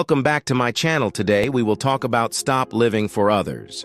Welcome back to my channel. Today we will talk about stop living for others.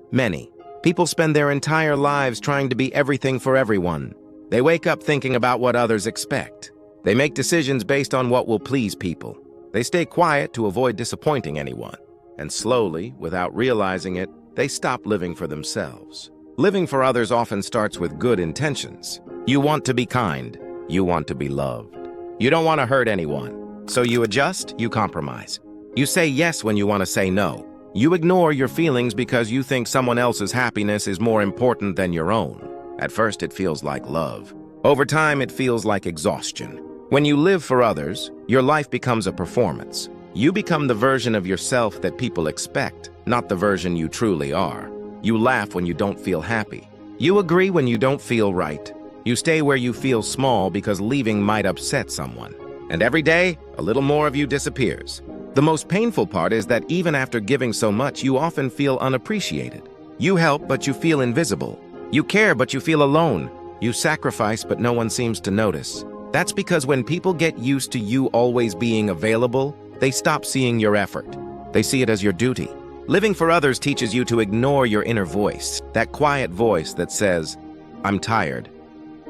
Many people spend their entire lives trying to be everything for everyone. They wake up thinking about what others expect. They make decisions based on what will please people. They stay quiet to avoid disappointing anyone. And slowly, without realizing it, they stop living for themselves. Living for others often starts with good intentions. You want to be kind. You want to be loved. You don't want to hurt anyone. So you adjust, you compromise. You say yes when you want to say no. You ignore your feelings because you think someone else's happiness is more important than your own. At first, it feels like love. Over time, it feels like exhaustion. When you live for others, your life becomes a performance. You become the version of yourself that people expect, not the version you truly are. You laugh when you don't feel happy. You agree when you don't feel right. You stay where you feel small because leaving might upset someone. And every day, a little more of you disappears. The most painful part is that even after giving so much, you often feel unappreciated. You help, but you feel invisible. You care, but you feel alone. You sacrifice, but no one seems to notice. That's because when people get used to you always being available, they stop seeing your effort. They see it as your duty. Living for others teaches you to ignore your inner voice, that quiet voice that says, "I'm tired.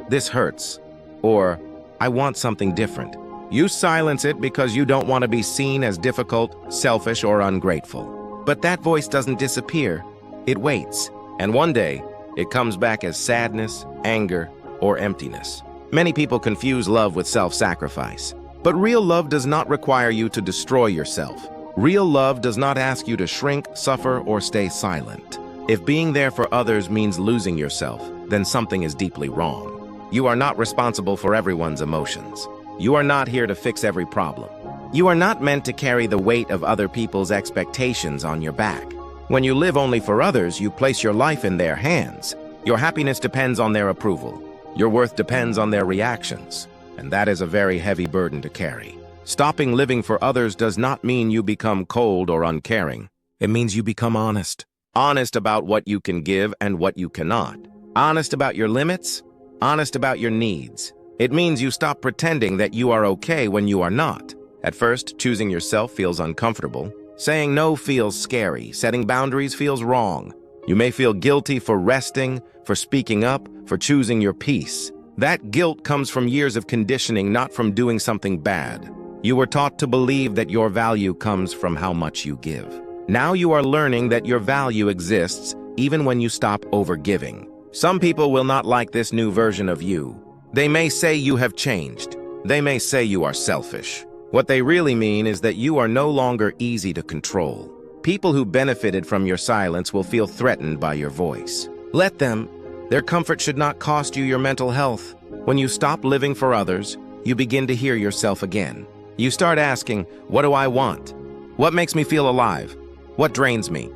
This hurts," or "I want something different." You silence it because you don't want to be seen as difficult, selfish, or ungrateful. But that voice doesn't disappear. It waits, and one day, it comes back as sadness, anger, or emptiness. Many people confuse love with self-sacrifice. But real love does not require you to destroy yourself. Real love does not ask you to shrink, suffer, or stay silent. If being there for others means losing yourself, then something is deeply wrong. You are not responsible for everyone's emotions. You are not here to fix every problem. You are not meant to carry the weight of other people's expectations on your back. When you live only for others, you place your life in their hands. Your happiness depends on their approval. Your worth depends on their reactions. And that is a very heavy burden to carry. Stopping living for others does not mean you become cold or uncaring. It means you become honest. Honest about what you can give and what you cannot. Honest about your limits. Honest about your needs. It means you stop pretending that you are okay when you are not. At first, choosing yourself feels uncomfortable. Saying no feels scary. Setting boundaries feels wrong. You may feel guilty for resting, for speaking up, for choosing your peace. That guilt comes from years of conditioning, not from doing something bad. You were taught to believe that your value comes from how much you give. Now you are learning that your value exists even when you stop overgiving. Some people will not like this new version of you. They may say you have changed. They may say you are selfish. What they really mean is that you are no longer easy to control. People who benefited from your silence will feel threatened by your voice. Let them. Their comfort should not cost you your mental health. When you stop living for others, you begin to hear yourself again. You start asking, what do I want? What makes me feel alive? What drains me?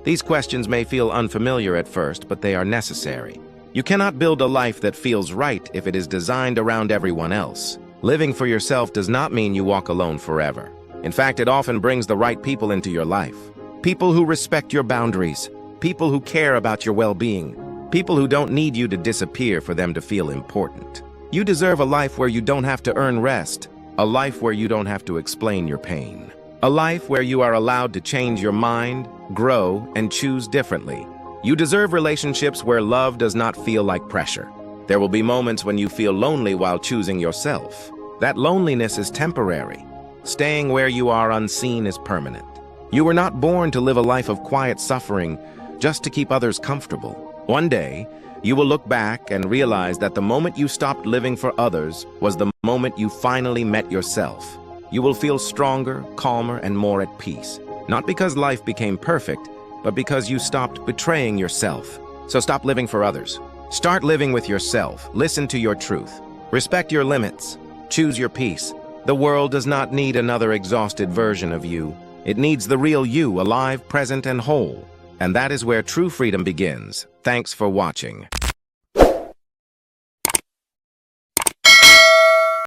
These questions may feel unfamiliar at first, but they are necessary. You cannot build a life that feels right if it is designed around everyone else. Living for yourself does not mean you walk alone forever. In fact, it often brings the right people into your life. People who respect your boundaries. People who care about your well-being. People who don't need you to disappear for them to feel important. You deserve a life where you don't have to earn rest. A life where you don't have to explain your pain. A life where you are allowed to change your mind, grow, and choose differently. You deserve relationships where love does not feel like pressure. There will be moments when you feel lonely while choosing yourself. That loneliness is temporary. Staying where you are unseen is permanent. You were not born to live a life of quiet suffering just to keep others comfortable. One day, you will look back and realize that the moment you stopped living for others was the moment you finally met yourself. You will feel stronger, calmer, and more at peace. Not because life became perfect, but because you stopped betraying yourself. So stop living for others. Start living with yourself. Listen to your truth. Respect your limits. Choose your peace. The world does not need another exhausted version of you. It needs the real you, alive, present, and whole. And that is where true freedom begins. Thanks for watching.